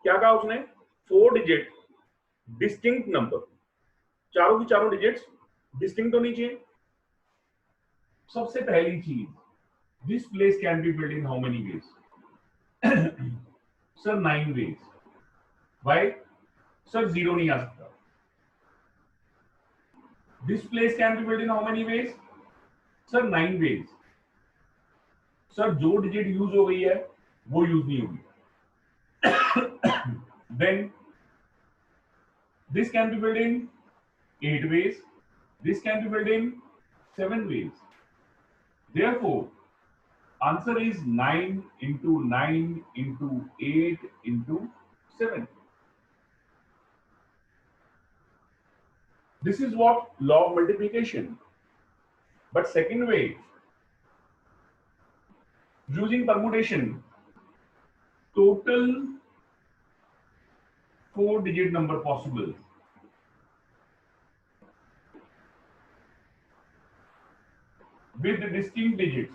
क्या कहा उसने? 4 डिजिट डिस्टिंक्ट नंबर, चारों की चारों डिजिट्स डिस्टिंक्ट होनी चाहिए। सबसे पहली चीज, this place can be build in how many ways? Sir 9 ways. Why? Sir 0 नहीं आ सकता। This place can be build in how many ways? Sir 9 ways. Sir जो डिजिट यूज हो गई है वो यूज नहीं होगी। Then this can be built in 8 ways, this can be built in 7 ways. Therefore, answer is 9 into 9 into 8 into 7. This is what law of multiplication. But second way, using permutation, total 4-digit number possible with distinct digits.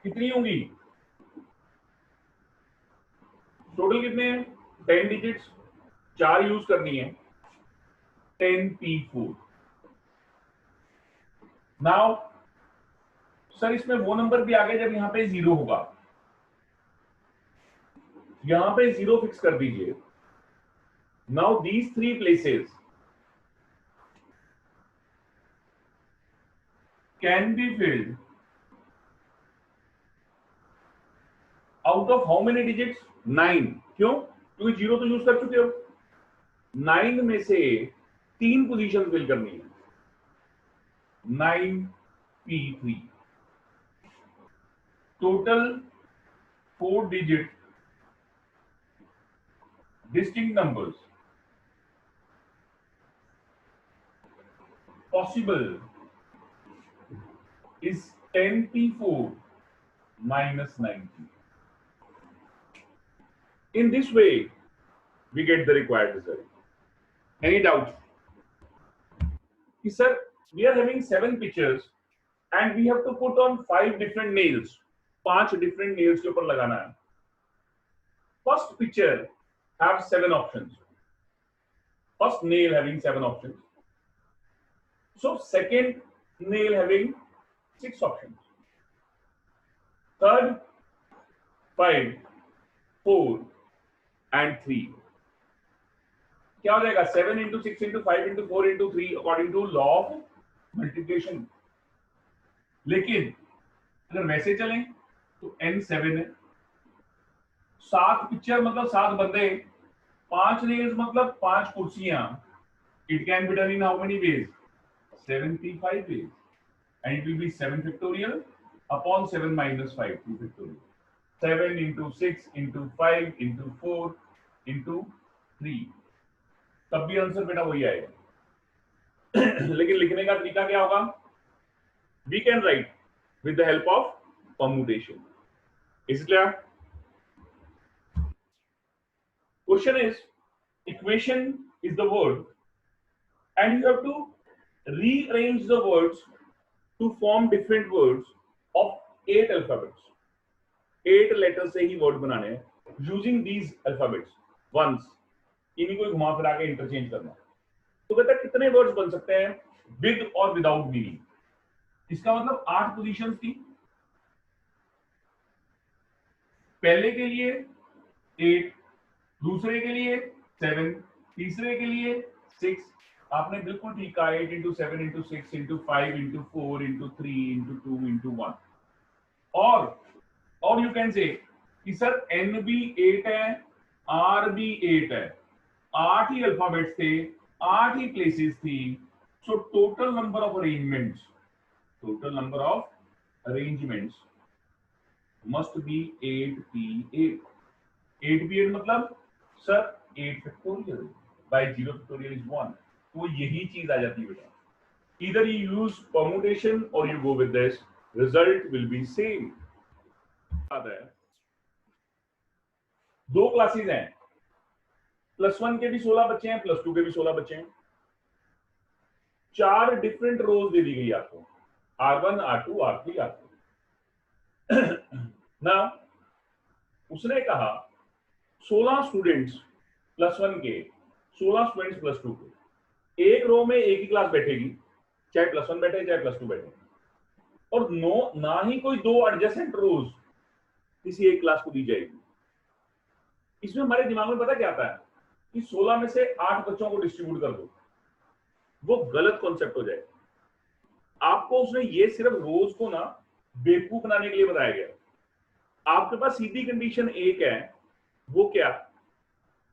कितनी होंगी? Total कितने हैं? 10 digits, 4 use करनी है, 10p4। Now sir इसमें वो number भी आ गए जब यहां पे 0 होगा, यहां पे 0 फिक्स कर दीजिए। Now these 3 places can be field out of how many digits? 9। क्यों? क्योंकि 0 तो यूज कर चुके हो। 9 में से 3 पोजीशन फिल करनी है, 9p3। Total 4 digit distinct numbers possible is 10p4 minus 9p. In this way, we get the required result. Any doubts? Sir, we are having 7 pictures and we have to put on 5 different nails. 5 different nails के ऊपर लगाना है. First picture have 7 options. First nail having 7 options. So second nail having 6 options. Third, 5, 4 and 3. क्या हो जाएगा? 7 into 6 into 5 into 4 into 3 according to law of multiplication. लेकिन अगर वैसे चलें तो n 7 है, 7 पिक्चर मतलब 7 बंदे, 5 नेल्स मतलब 5 कुर्सियां। It can be done in how many ways? 75 ways, and it will be 7 factorial upon 7 minus 5, 2 factorial. 7 into 6 into 5 into 4 into 3, तब भी आंसर बेटा वही आएगा। लेकिन लिखने का तरीका क्या होगा? We can write with the help of permutation. Is it clear? Question is, equation is the word and you have to rearrange the words to form different words of 8 alphabets. 8 letters से ही word बनाने हैं using these alphabets once. इन्हीं को घुमा फिरा के interchange करना। तो बेटा कितने वर्ड्स बन सकते हैं विद और विदाउट मीनिंग? इसका मतलब 8 पोजीशंस थी। पहले के लिए 8, दूसरे के लिए 7, तीसरे के लिए 6। आपने बिल्कुल ठीक कहा, 8 into 7 into 6 into 5 into 4 into 3 into 2 into 1। और यू कैन से कि सर n भी 8 है, r भी 8 है, 8 ही अल्फाबेट्स थे, 8 ही प्लेसेस थी। So total number of arrangements must be 8p8। 8p8 मतलब sir 8 factorial by 0 factorial is 1। तो यही चीज आ जाती है बेटा। Either you use permutation or you go with this, result will be same। दो क्लासेस हैं, +1 के भी 16 बच्चे हैं, +2 के भी 16 बच्चे हैं। 4 डिफरेंट रोज दे दी गई आपको। R1, R2, R3, R4। ना उसने कहा 16 स्टूडेंट्स +1 के, 16 स्टूडेंट्स +2 के, एक रो में एक ही क्लास बैठेगी, चाहे +1 बैठे चाहे +2 बैठे, और ना ही कोई दो एडजेसेंट रोज किसी एक क्लास को दी जाएगी। इसमें हमारे दिमाग में पता क्या आता है कि 16 में से 8 बच्चों को डिस्ट्रीब्यूट कर दो, वो गलत कॉन्सेप्ट हो जाए। आपको उसने ये सिर्फ रोज को ना बेवकूफ बनाने के लिए बताया गया। आपके पास सीधी कंडीशन एक है, वो क्या?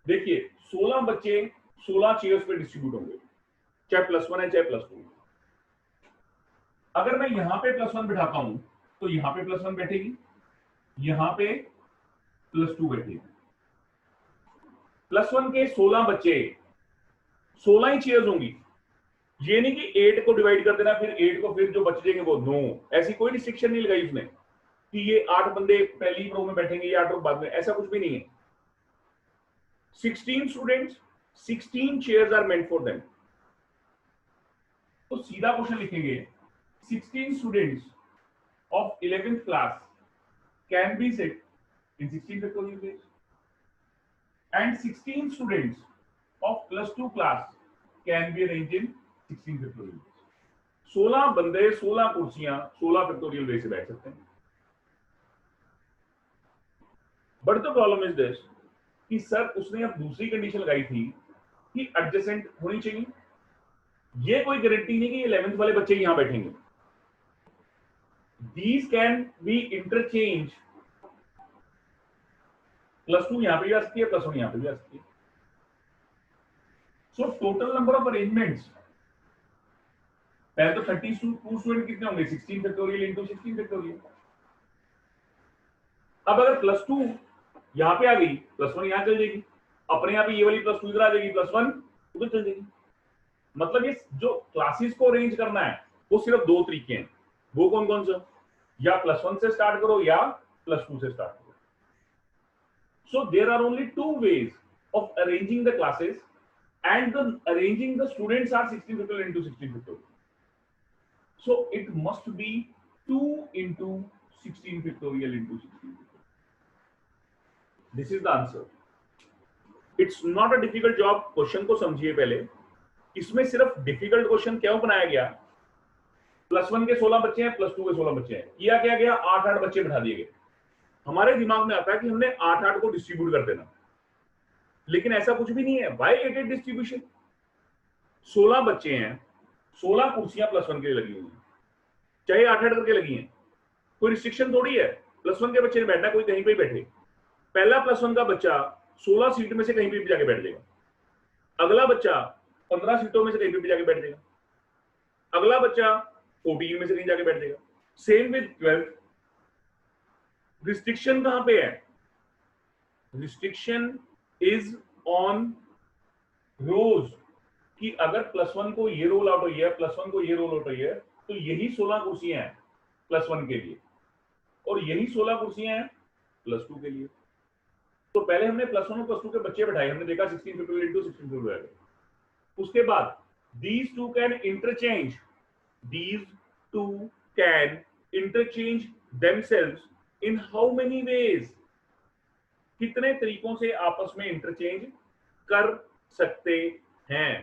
देखिए 16 बच्चे 16 चेयर्स पे डिस्ट्रीब्यूट होंगे, चाहे +1 है चाहे +2। अगर मैं यहां पे +1 बिठाता हूं तो यहां पे +1 बैठेगी, यहां पे +2 बैठेगी। +1 के 16 बच्चे, 16 ही चेयर्स होंगी। ये नहीं कि 8 को डिवाइड कर देना, फिर 8 को फिर जो बच जाएंगे वो। नो, ऐसी कोई रिस्ट्रिक्शन नहीं लगाई उसने कि ये 8 बंदे पहली रो में बैठेंगे या 8 रो बाद में, ऐसा कुछ भी नहीं है। 16 students, 16 chairs are meant for them. तो सीधा क्वेश्चन लिखेंगे 16 students of 11th class can be set in 16 factorial ways, and 16 students of +2 class can be arranged in 16 factorial ways. 16 बंदे 16 कुर्सियां 16 फैक्टोरियल वे से बैठ सकते हैं। But the problem is this कि सर उसने अब दूसरी कंडीशन लगाई थी कि एडजेसेंट होनी चाहिए। ये कोई गारंटी नहीं कि 11th वाले बच्चे यहां बैठेंगे। These can be interchanged, +2 यहां पे भी आ सकती है, +1 यहां पे भी आ सकती है। So total number of arrangements, पहले तो 32 स्टूडेंट कितने होंगे? 16 फैक्टोरियल इंटू 16 फैक्टोरियल। अब अगर +2 यहां पे आ गई, +1 यहां चल जाएगी, अपने यहाँ पे ये वाली +2 इधर आ जाएगी, +1 उधर चल जाएगी। मतलब ये जो क्लासेस को अरेंज करना है वो सिर्फ दो तरीके हैं। वो कौन कौन सा? या +1 से स्टार्ट करो या +2 से स्टार्ट करो। So there are only two ways of arranging the classes, and arranging the students are 16 factorial into 16 factorial. So it must be 2 into 16 factorial into 16 factorial. This is the answer. It's not a difficult job. Question को समझिए पहले। इसमें सिर्फ difficult question क्यों बनाया गया? +1 के 16 बच्चे हैं, +2 के 16 बच्चे हैं, किया क्या गया? 8-8 बच्चे बिठा दिए गए। हमारे दिमाग में आता है कि हमने 8-8 को डिस्ट्रीब्यूट कर देना, लेकिन ऐसा कुछ भी नहीं है। Bye weighted distribution. 16 बच्चे हैं, 16 कुर्सियां +1 के लिए लगी हुई हैं, चाहे 8-8 करके लगी हैं, कोई रिस्ट्रिक्शन थोड़ी है। +1 के बच्चे ने बैठना, कोई कहीं पे बैठे। पहला +1 का बच्चा 16 सीट में से कहीं पे भी जाके बैठ जाएगा, अगला बच्चा 15 सीटों में से कहीं पे भी जाके बैठ जाएगा, अगला बच्चा 14 में से कहीं जाके बैठ जाएगा। Same with 12। रिस्ट्रिक्शन कहां पे है? रिस्ट्रिक्शन इज ऑन रोज, कि अगर +1 को ये रोल आउट हुई है, +1 को ये रोल आउट हुई है, तो यही 16 कुर्सियां हैं +1 के लिए, और यही 16 कुर्सियां हैं +2 के लिए। तो पहले हमने +1 और +2 के बच्चे बैठाए, हमने देखा 16 फैक्टोरियल इनटू 16 फैक्टोरियल। उसके बाद these two can interchange, these two can interchange themselves in how many ways? कितने तरीकों से आपस में इंटरचेंज कर सकते हैं?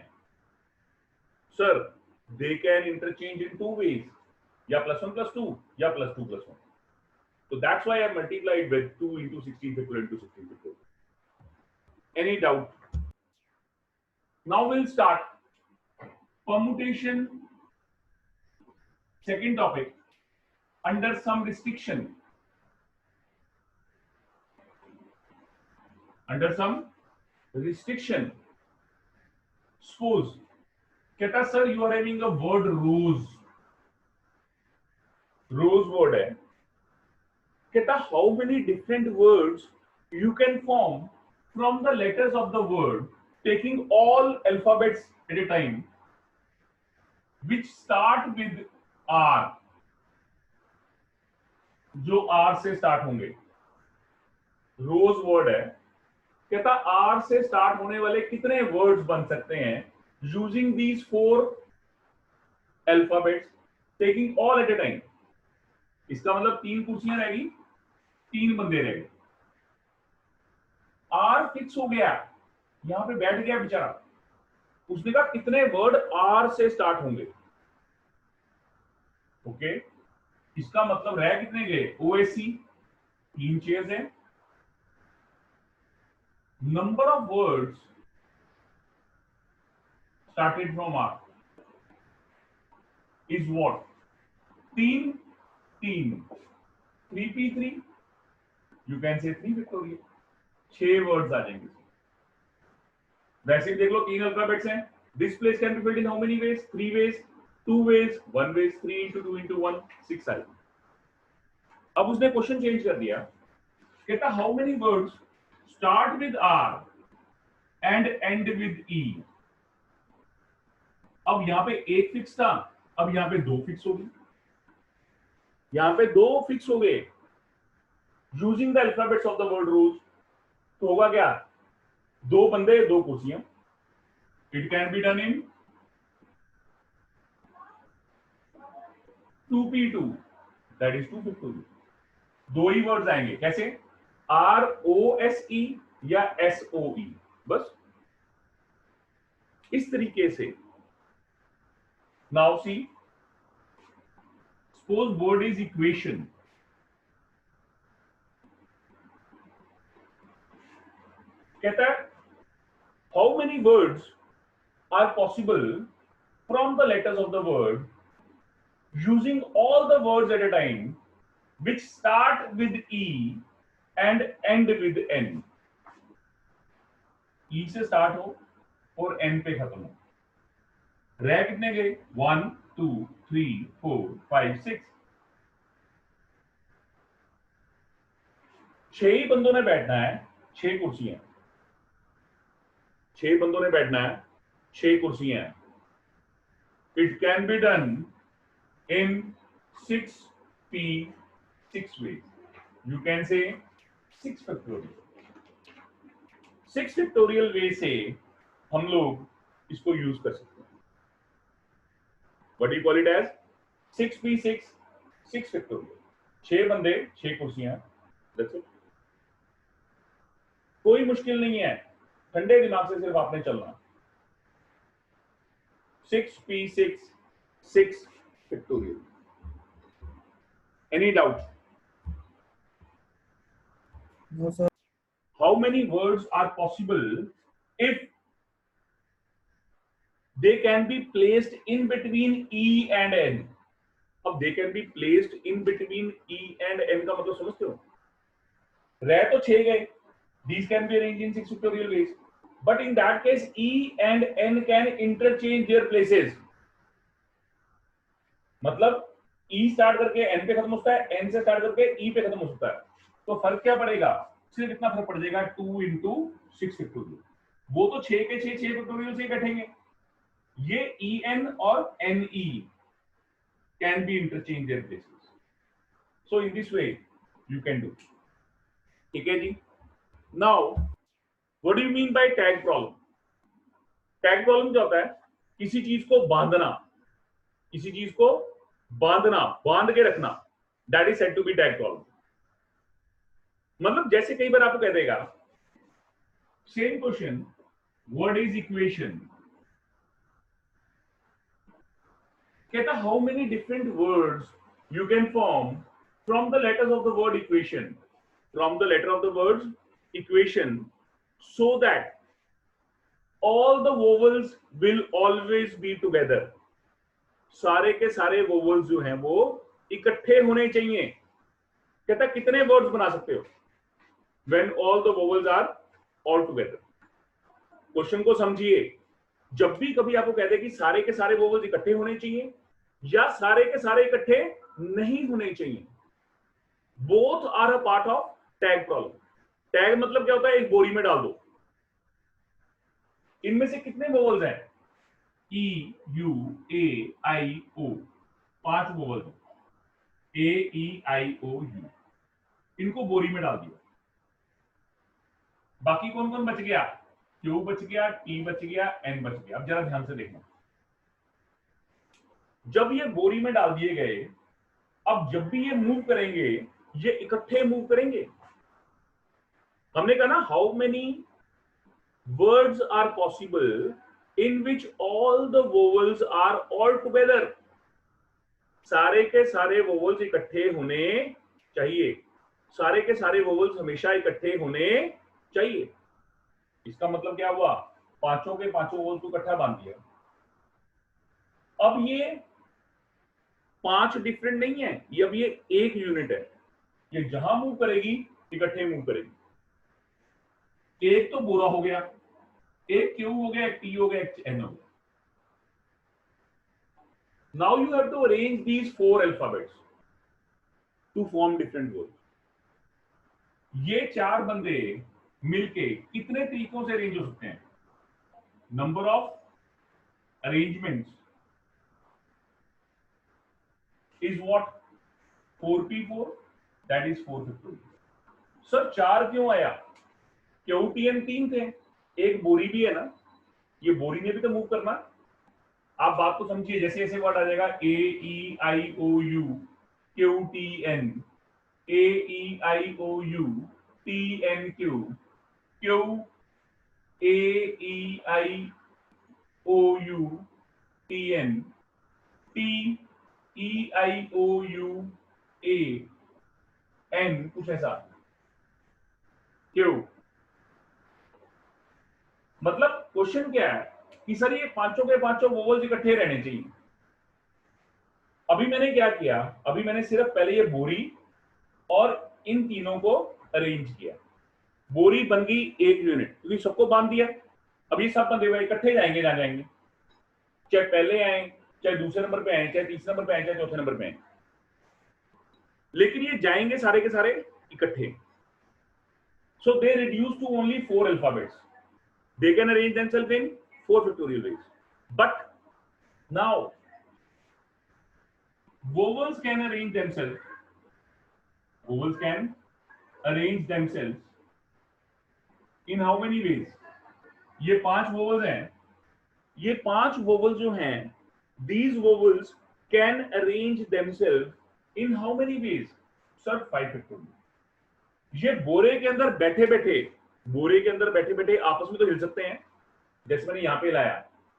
Sir they can interchange in 2 ways, या +1+2 या +2+1. So that's why I multiplied with 2 into 16 factorial into 16 factorial. Any doubt? Now we'll start permutation, second topic, under some restriction. Under some restriction. Suppose, कहता sir you are having a word rose. Rose word है। कहता how many different words you can form from the letters of the word, taking all alphabets at a time, which start with R, जो R से start होंगे। रोज word है। कहता R से start होने वाले कितने वर्ड्स बन सकते हैं using these 4 alphabets, taking all at A time. इसका मतलब 3 कुर्सियां रहेगी, 3 बंदे रह गए। आर फिक्स हो गया, यहां पे बैठ गया बेचारा। उसने कहा कितने वर्ड आर से स्टार्ट होंगे। ओके, इसका मतलब रह कितने गए, ओएससी 3 चेयर्स है। Number of words started from R is what, 3 3 3p3, you can say 3 factorial, 6 words आ जाएंगे। वैसे देख लो 3 अल्फाबेट्स हैं। This place can be filled in how many ways, 3 ways, 2 ways, 1 ways, 3 into 2 into 1, 6 आएगा। अब उसने क्वेश्चन चेंज कर दिया, कहता how many words start with R and end with E. अब यहां पे एक फिक्स था, अब यहां पे 2 फिक्स हो गए, यहां पे 2 फिक्स हो गए। Using the alphabets of the word rules, तो होगा क्या, 2 बंदे 2 कुर्सियां। It can be done in 2p2, that is 2 factorial. 2 ही वर्ड्स आएंगे, कैसे, ROSE या SOE, बस इस तरीके से। Now see, suppose word is equation. कहता है how many words are possible from the letters of the word using all the words at a time which start with E and end with N। E से start हो और N पे खत्म हो। रह कितने गए, 1 2 3 4 5 6। 6 ही बंदों ने बैठना है, 6 कुर्सियां, 6 बंदों ने बैठना है, 6 कुर्सियां। It can be done in 6p6 ways, you can say 6 factorial. 6 factorial way से हम लोग इसको यूज कर सकते हैं। What you call it as 6p6 6 factorial. 6 बंदे 6 कुर्सियां, दैट्स इट। कोई मुश्किल नहीं है, ठंडे दिमाग से सिर्फ आपने चलना। 6p6 6 factorial. Any doubt? No, sir. How many words are possible if they can be placed in between E and N? अब they can be placed in between E and N का मतलब समझते हो? रह तो 6 गए, these can be arranged in 6 factorial ways, but in that case E and N can interchange their places। मतलब E start करके N पे खत्म होता है, N से स्टार्ट करके E पे खत्म हो सकता है। तो फर्क क्या पड़ेगा, सिर्फ इतना फर्क पड़ जाएगा, 2 into 6 फैक्टोरियल। वो तो 6 के 6 फैक्टोरियल से ही बैठेंगे। ये En और Ne can be interchange their places, so in this way you can do। ठीक है जी। Now what do you mean by tag problem? Tag problem क्या होता है, किसी चीज को बांधना, किसी चीज को बांधना, बांध के रखना, that is said to be tag problem. मतलब जैसे कई बार आपको कह देगा same question, what is equation, कहता how many different words you can form from the letters of the word equation, from the letter of the word equation, so that all the vowels will always be together। सारे के सारे vowels जो हैं वो इकट्ठे होने चाहिए। कहता कितने वर्ड्स बना सकते हो when all the vowels are all together। Question को समझिए, जब भी कभी आपको कहते कि सारे के सारे vowels इकट्ठे होने चाहिए या सारे के सारे इकट्ठे नहीं होने चाहिए, both are a part of tag problem. Tag मतलब क्या होता है, एक बोरी में डाल दो, इनमें से कितने वोवल्स हैं, E U A I O, 5 vowels, A E I O U, इनको बोरी में डाल दिया। बाकी कौन कौन बच गया, Q बच गया, T बच गया, N बच गया। अब जरा ध्यान से देखना, जब ये बोरी में डाल दिए गए, अब जब भी ये मूव करेंगे, ये इकट्ठे मूव करेंगे। हमने कहा ना, how many words are possible in which all the vowels are all together. सारे के सारे वोवल्स इकट्ठे होने चाहिए, सारे के सारे वोवल्स हमेशा इकट्ठे होने चाहिए। इसका मतलब क्या हुआ, पांचों के पांचों वोवल्स को इकट्ठा बांध दिया। अब ये 5 डिफरेंट नहीं है, ये अब ये एक यूनिट है। ये जहां मूव करेगी इकट्ठे मूव करेगी। एक तो बोरा हो गया, एक क्यू हो गया, एक टी हो गया, एक एन हो गया। Now you have to arrange these 4 alphabets to form different words. ये 4 बंदे मिलके कितने तरीकों से अरेंज हो सकते हैं? Number of arrangements is what? 4p4, that is 450. Sir 4 क्यों आया? क्यूटीएन 3 थे, एक बोरी भी है ना, ये बोरी ने भी तो मूव करना। आप बात को समझिए, जैसे ऐसे वर्ड आ जाएगा A E I O U Q T N, A E I O U T N Q, Q A E I O U T N, T E I O U A N, कुछ ऐसा, Q. मतलब question क्या है कि sir ये पांचों के पांचों वोवल्स इकट्ठे रहने चाहिए। अभी मैंने क्या किया, अभी मैंने सिर्फ पहले ये बोरी और इन तीनों को अरेंज किया। बोरी बन गई एक यूनिट, क्योंकि सबको बांध दिया। अब ये सब बंधे हुए इकट्ठे जाएंगे, जहां जाएंगे, चाहे पहले आए, चाहे दूसरे नंबर पे आए, चाहे तीसरे नंबर पे आए, चाहे चौथे नंबर पे आए, लेकिन ये जाएंगे सारे के सारे इकट्ठे। So they reduce to only 4 alphabets. They can arrange themselves in 4 factorial ways. But now, vowels can arrange themselves. Vowels can arrange themselves in how many ways? ये 5 vowels हैं, ये 5 vowels जो हैं, these vowels can arrange themselves in how many ways? Sir, 5 factorial. ये बोरे के अंदर बैठे बैठे, बोरे के अंदर बैठे बैठे आपस में तो हिल सकते हैं। जैसे मैंने यहां पे लाया,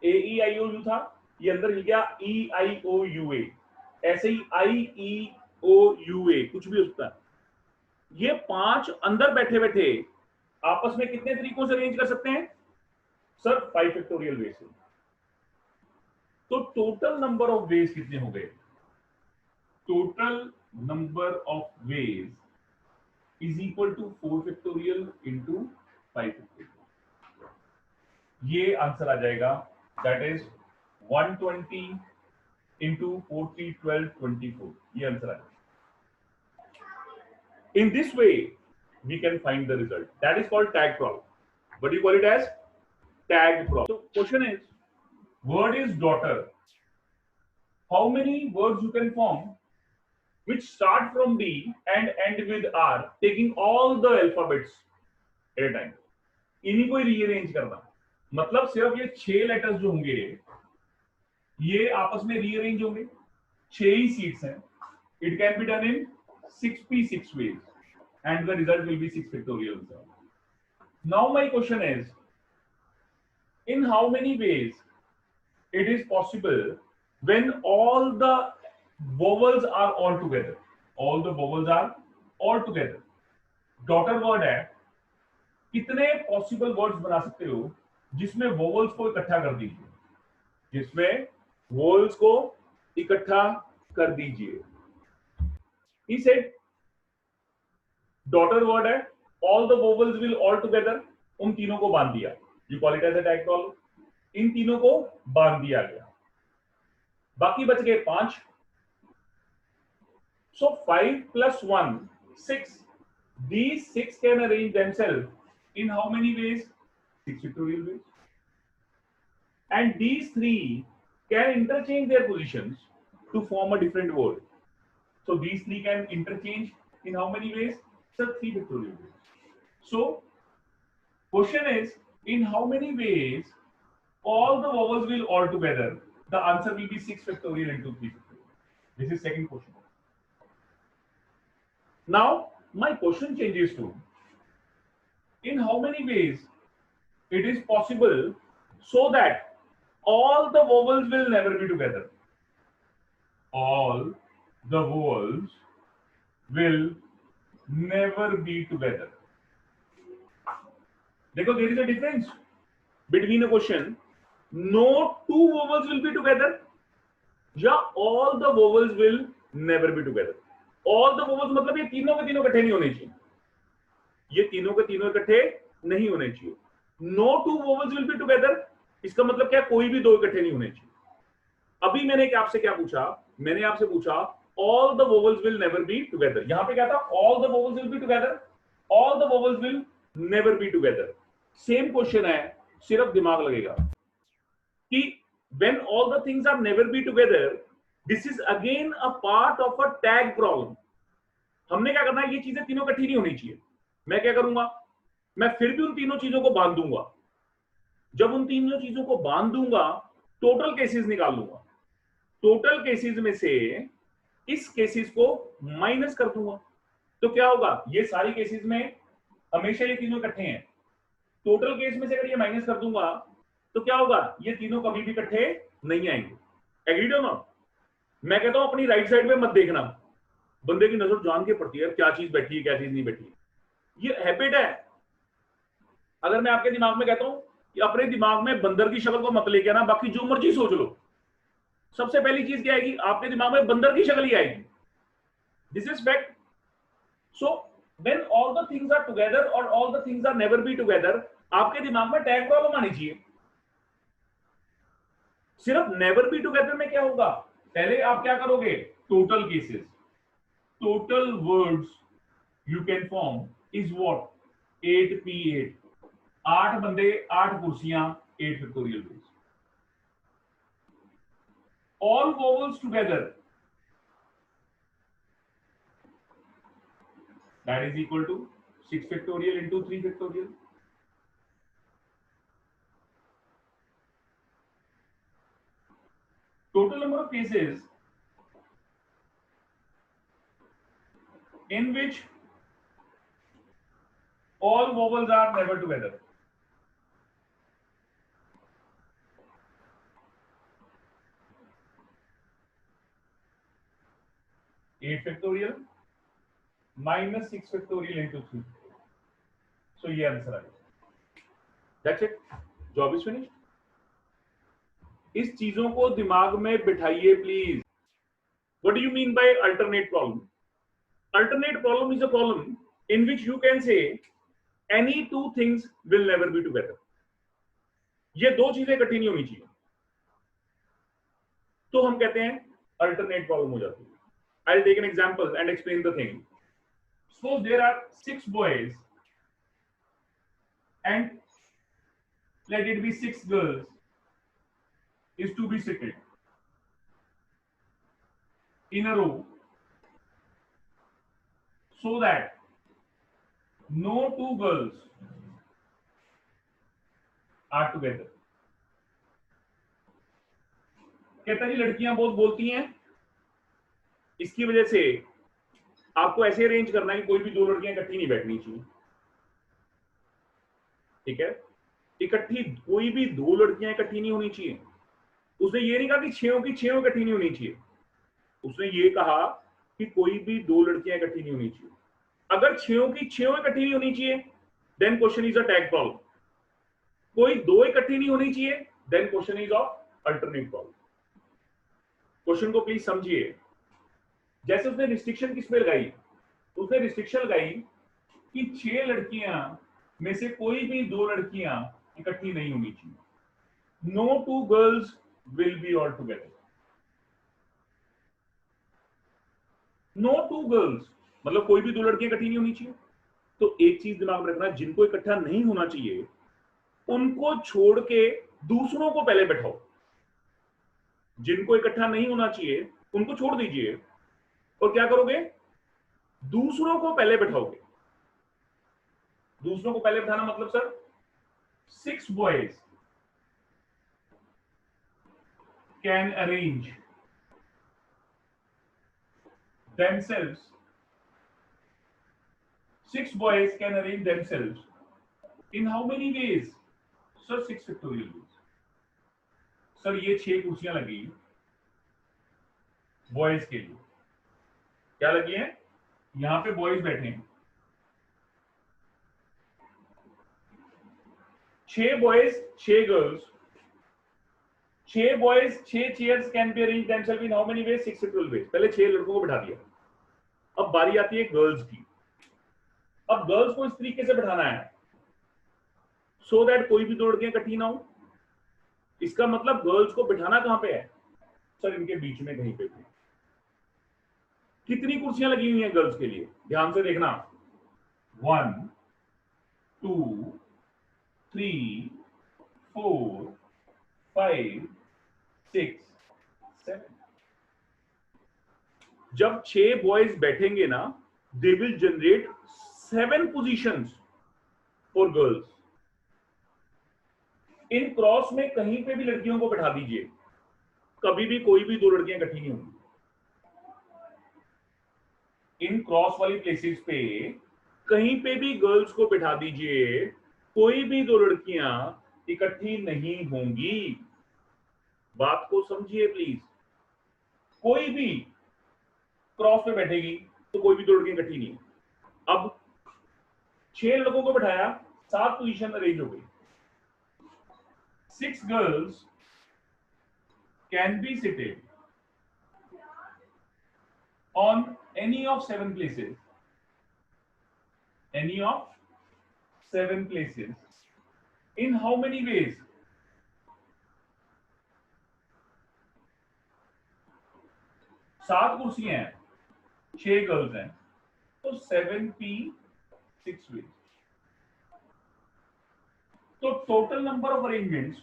ए ई आई ओ यू था, ये अंदर हिल गया ई आई ओ यू ए, ऐसे ही आई ई ओ यू ए, कुछ भी हो सकता है। ये 5 अंदर बैठे बैठे आपस में कितने तरीकों से अरेंज कर सकते हैं? सर 5 फैक्टोरियल वे से। तो टोटल नंबर ऑफ वेज कितने हो गए? Total number of ways is equal to 4 factorial into 5 factorial. ये आंसर आ जाएगा, that is 120 into 40, 12, 24. ये आंसर आ जाएगा। In this way, we can find the result. That is called tag problem. What do you call it as? Tag problem. So question is, word is daughter. How many words you can form which start from D and end with R, taking all the alphabets at a time. इन्हीं को rearrange करना, मतलब सिर्फ ये 6 letters जो होंगे ये आपस में रीअरेंज होंगे। 6 ही सीट्स हैं। It can be done in 6p6 ways and the result will be 6 factorial. Now my question is, in how many ways it is possible when all the vowels are all together? All the vowels are all together. Daughter word है, कितने possible words बना सकते हो जिसमें vowels को इकट्ठा कर दीजिए, जिसमें वोवल्स को इकट्ठा कर दीजिए। He said daughter word है, all the vowels will all together, उन तीनों को बांध दिया। You call it as a tag problem. इन तीनों को बांध दिया गया, बाकी बच गए 5। So 5 plus 1, 6. These 6 can arrange themselves in how many ways? 6 factorial ways. And these 3 can interchange their positions to form a different word. So these 3 can interchange in how many ways? Sir, 3 factorial ways. So question is, in how many ways all the vowels will all together The answer will be 6 factorial into 3 factorial. This is second question. Now, my question changes to, in how many ways it is possible so that all the vowels will never be together? All the vowels will never be together. Because there is a difference between a question, no two vowels will be together, या all the vowels will never be together. All the vowels मतलब ये तीनों के तीनों इकट्ठे नहीं होने चाहिए, ये तीनों के तीनों इकट्ठे नहीं होने चाहिए. No two vowels will be together, इसका मतलब क्या, कोई भी दो इकट्ठे नहीं होने चाहिए. अभी मैंने आपसे क्या पूछा, मैंने आपसे पूछा all the vowels will never be together. यहां पे क्या था, all the vowels will be together, all the vowels will never be together. Same question है, सिर्फ दिमाग लगेगा कि when all the things are never be together, this is again a part of a tag problem. हमने क्या करना है, ये चीजें तीनों इकट्ठी नहीं होनी चाहिए. मैं क्या करूंगा, मैं फिर भी उन तीनों चीजों को बांध दूंगा. जब उन तीनों चीजों को बांध दूंगा, टोटल केसेस निकाल लूंगा. टोटल केसेस में से इस केसेस को माइनस कर दूंगा. तो क्या होगा, ये सारी केसेस में हमेशा ये तीनों इकट्ठे हैं. टोटल केस में से अगर ये माइनस कर दूंगा तो क्या होगा, ये तीनों कभी भी इकट्ठे नहीं आएंगे. एग्रीड हो ना? मैं कहता हूं अपनी राइट साइड पे मत देखना, बंदे की नजर जान के पड़ती है क्या चीज बैठी है क्या चीज नहीं बैठी है. ये हैबिट है. अगर मैं आपके दिमाग में कहता हूं कि अपने दिमाग में बंदर की शक्ल को मत लेके आना, बाकी जो मर्जी सोच लो, सबसे पहली चीज क्या आएगी, आपके दिमाग में बंदर की शक्ल ही आएगी. This is fact. So when all the things are together or all the things are never be together, आपके दिमाग में टैग प्रॉब्लम आनी चाहिए. सिर्फ नेवर बी टुगेदर में क्या होगा, पहले आप क्या करोगे, total cases, total words you can form is what, 8p8, 8 बंदे 8 कुर्सियां 8 factorial roots. All vowels together, that is equal to 6 factorial into 3 factorial. Total number of cases in which all vowels are never together. Eight factorial minus 6 factorial into 3. So ये answer आ गया. That's it. Job is finished. इस चीजों को दिमाग में बिठाइए please. What do you mean by alternate problem? Alternate problem is a problem in which you can say any two things will never be together. ये दो चीजें इकट्ठी नहीं होनी चाहिए, तो हम कहते हैं alternate problem हो जाती है. I'll take an example and explain the thing. Suppose there are 6 boys and let it be 6 girls is to be seated in a row so that no two girls are together. कहता जी लड़कियां बहुत बोलती हैं, इसकी वजह से आपको ऐसे अरेंज करना है कि कोई भी दो लड़कियां इकट्ठी नहीं बैठनी चाहिए. ठीक है, इकट्ठी कोई भी दो लड़कियां इकट्ठी नहीं होनी चाहिए. उसने ये नहीं कहा कि छह की छह इकट्ठी नहीं होनी चाहिए, उसने ये कहा कि कोई भी दो लड़कियां इकट्ठी नहीं होनी चाहिए. अगर छह की छह इकट्ठी नहीं होनी चाहिए then question is a tag problem. कोई दो इकट्ठी नहीं होनी चाहिए then question is of alternate problem. Question को प्लीज समझिए. जैसे उसने रिस्ट्रिक्शन किस पे लगाई, उसने रिस्ट्रिक्शन लगाई कि 6 लड़कियां में से कोई भी दो लड़कियां इकट्ठी नहीं होनी चाहिए. No two girls will be all together. No two girls मतलब कोई भी दो लड़कियां इकट्ठी नहीं होनी चाहिए. तो एक चीज दिमाग में रखना, जिनको इकट्ठा नहीं होना चाहिए उनको छोड़ के दूसरों को पहले बैठाओ. जिनको इकट्ठा नहीं होना चाहिए उनको छोड़ दीजिए और क्या करोगे, दूसरों को पहले बैठाओगे. दूसरों को पहले बैठाना मतलब sir 6 boys can arrange themselves, 6 boys can arrange themselves in how many ways? Sir, 6 factorial ways. Sir ये 6 कुर्सियां लगी बॉयज के लिए, क्या लगी है? यहां पे बॉयज बैठे हैं, 6 boys 6 girls, 6 boys 6 chairs can be arrange themselves in how many ways? 6 factorial ways. पहले 6 लड़कों को बिठा दिया, अब बारी आती है गर्ल्स की। अब गर्ल्स को इस तरीके से बिठाना है सो दैट कोई भी दो लड़कियां इकट्ठी ना हो। इसका मतलब गर्ल्स को बिठाना कहां पे है? सर इनके बीच में कहीं पे भी। कितनी कुर्सियां लगी हुई हैं गर्ल्स के लिए? ध्यान से देखना, 1 2 3 4 5 6 7। जब 6 बॉयज बैठेंगे ना, they will generate 7 positions for girls. In cross में कहीं पे भी लड़कियों को बैठा दीजिए, कभी भी कोई भी दो लड़कियां इकट्ठी नहीं होंगी। इन क्रॉस वाली प्लेसेस पे कहीं पे भी गर्ल्स को बैठा दीजिए, कोई भी दो लड़कियां इकट्ठी नहीं होंगी। बात को समझिए प्लीज। कोई भी क्रॉस पे बैठेगी तो कोई भी दो लड़कियां इकट्ठी नहीं। अब 6 लड़कों को बैठाया, 7 पोजीशन अरेंज हो गई। 6 girls can be seated on any of 7 places. Any of 7 places. In how many ways? सात कुर्सियां हैं, 6 गर्ल्स हैं, तो 7p 6 ways. तो total number of arrangements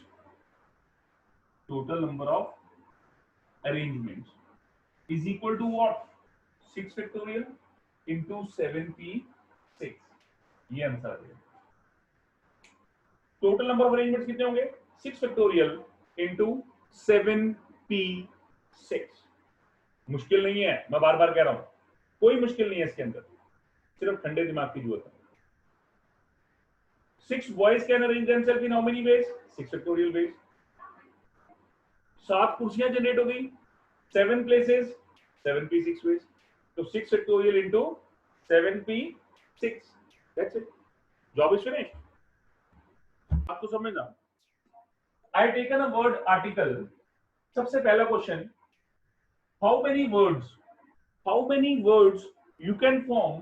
is equal to what? 6 factorial into 7p 6. ये answer आ गया। टोटल नंबर ऑफ अरेंजमेंट्स कितने होंगे? 6 factorial into 7p 6। मुश्किल नहीं है, मैं बार बार कह रहा हूं, कोई मुश्किल नहीं है इसके अंदर, सिर्फ ठंडे दिमाग की जरूरत है। 6 boys can arrange themselves in how many ways? 6 factorial ways. 7 कुर्सियां जनरेट हो गई, 7 places, 7p 6 ways. तो 6 factorial into 7p 6. That's it. Job is finished. आपको समझना। I taken a word article. सबसे पहला question, how many words you can form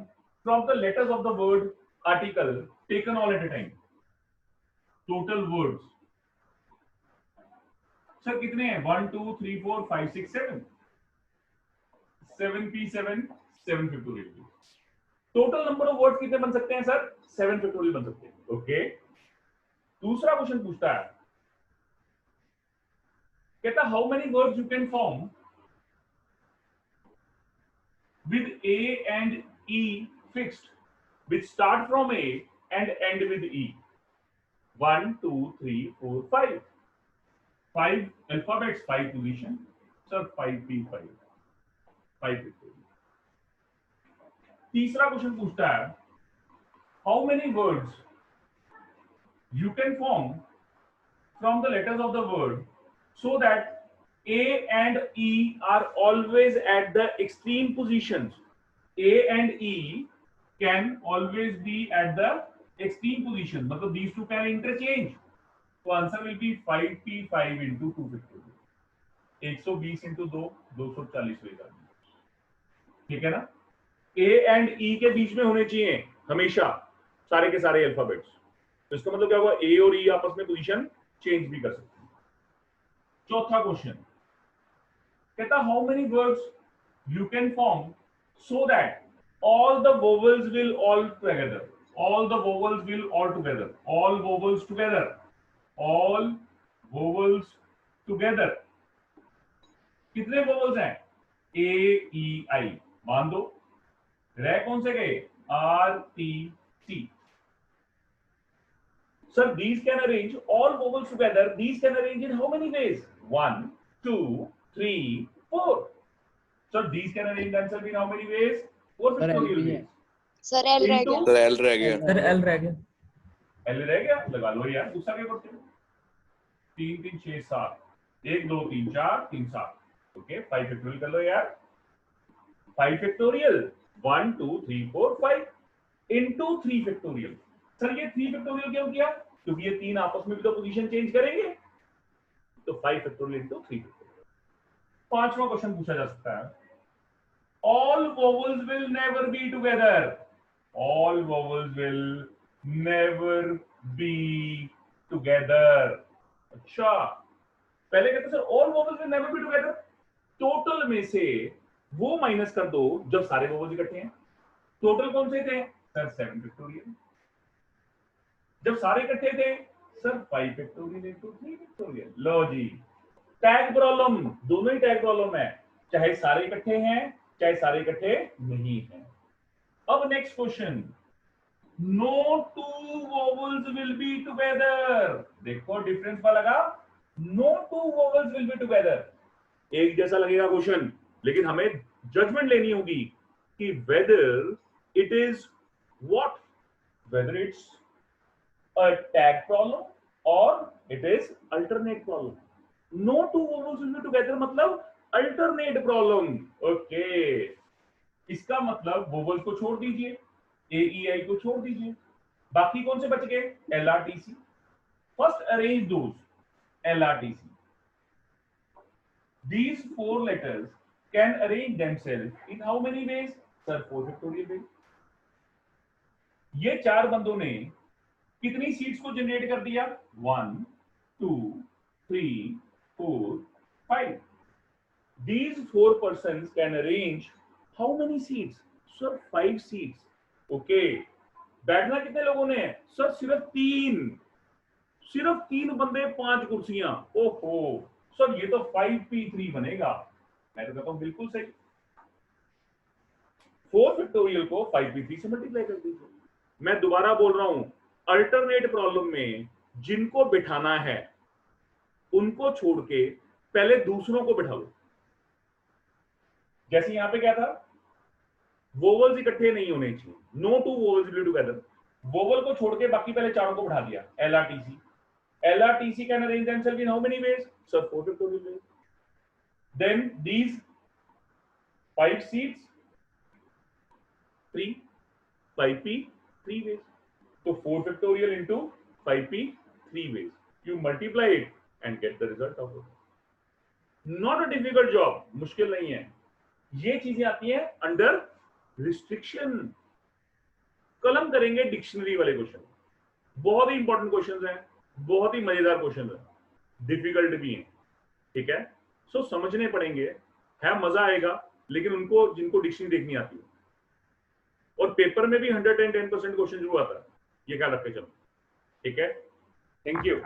from the letters of the word article taken all at a time? Total words. Sir कितने हैं? 1 2 3 4 5 6 7। 7p 7 7 factorial। Total number of words कितने बन सकते हैं sir? 7 factorial बन सकते हैं। ओके। दूसरा क्वेश्चन पूछता है, कहता how many words you can form with A and E fixed, which start from A and end with E. 1 2 3 4 5. 5 alphabets, 5 position. Sir 5p 5 factorial. तीसरा क्वेश्चन पूछता है, how many words you can form from the letters of the word so that A and E are always at the extreme positions. A and E can always be at the extreme position. मतलब these two can interchange. So answer will be 5p 5 into 2 factorial. 120 into 2 240 होगा। ठीक है ना? A and E के बीच में होने चाहिए हमेशा सारे के सारे अल्फाबेट्स। तो इसका मतलब क्या होगा? A और E आपस में पोजीशन चेंज भी कर सकते हैं। चौथा क्वेश्चन कहता how many words you can form so that all the vowels will all together, all the vowels will all together, all vowels together, all vowels together. कितने vowels हैं? A E I मान दो, रह कौन से गए? R T C. Sir, these can arrange all vowels together. These can arrange in how many ways? 1 2, 3, 4. So these can arrange themselves in how many ways? 4 factorial ways. Sir L रह Into गया। Sir L रह गया। Sir L रह गया। L रह गया, लगा लो यार, दूसरा क्या करते हो? 3 3 6 7, 1 2 3 4 3 7, ओके 5 फैक्टोरियल कर लो यार। 5 फैक्टोरियल 1 2 3 4 5 into 3 फैक्टोरियल। सर ये 3 फैक्टोरियल क्यों किया? क्योंकि ये तीन आपस में भी तो पोजीशन चेंज करेंगे, तो 5 फैक्टोरियल into 3 फैक्टोरियल। पांचवा क्वेश्चन पूछा जा सकता है, all vowels will never be together. All vowels will never be together. अच्छा, पहले कहते sir all vowels will never be together, total में से वो माइनस कर दो जब सारे वोवल्स इकट्ठे हैं। टोटल कौन से थे सर? 7 फैक्टोरियल। जब सारे इकट्ठे थे सर 5 फैक्टोरियल into 3 फैक्टोरियल। लो जी, टैग प्रॉब्लम, दोनों ही टैग प्रॉब्लम है, चाहे सारे इकट्ठे हैं चाहे सारे इकट्ठे नहीं हैं। अब next question, no two vowels will be together. देखो डिफरेंस पता लगा, no two vowels will be together, एक जैसा लगेगा क्वेश्चन, लेकिन हमें जजमेंट लेनी होगी कि whether it is what, whether it's a tag problem और it is alternate problem. No two vowels will be together मतलब अल्टरनेट प्रॉब्लम। ओके, इसका मतलब वोवल्स को छोड़ दीजिए, ए ई आई को छोड़ दीजिए, बाकी कौन से बच गए? L R T C. First arrange those L R T C. These 4 letters can arrange themselves in how many ways? Sir 4 factorial ways. ये चार बंदों ने कितनी सीट्स को जनरेट कर दिया? 1 2 3 4 5. These 4 persons can arrange how many seats? Sir 5 seats. Okay. बैठना कितने लोगों ने? सर सिर्फ 3, सिर्फ 3 बंदे 5 कुर्सियां। ओहो सर ये तो 5p3 बनेगा। मैं तो कहता हूं बिल्कुल सही। 4 फैक्टोरियल को 5p3 से मल्टीप्लाई कर दीजिए। मैं दोबारा बोल रहा हूं, अल्टरनेट प्रॉब्लम में जिनको बिठाना है उनको छोड़ के पहले दूसरों को बिठा लो। जैसे यहां पे क्या था, वोवल्स इकट्ठे नहीं होने चाहिए, no two vowels will be together. Vowel को छोड़ के बाकी पहले चारों को बिठा दिया, एलआरटीसी। LRTC can arrange themselves in how many ways? Sir, 4 factorial ways. Then these 5 seats, 3, 5p, 3 ways. So 4 factorial into 5p, 3 ways. You multiply it and get the result of it. Not a difficult job, मुश्किल नहीं है। ये चीजें आती हैं under restriction. कलम करेंगे dictionary वाले क्वेश्चन, बहुत ही इंपॉर्टेंट क्वेश्चन हैं, बहुत ही मजेदार क्वेश्चन है, डिफिकल्ट भी हैं, ठीक है। सो समझने पड़ेंगे, है मजा आएगा, लेकिन उनको जिनको डिक्शनरी देखनी आती है, और पेपर में भी 110% क्वेश्चन जरूर आता है, ये ख्याल रख के चलो, ठीक है। Thank you.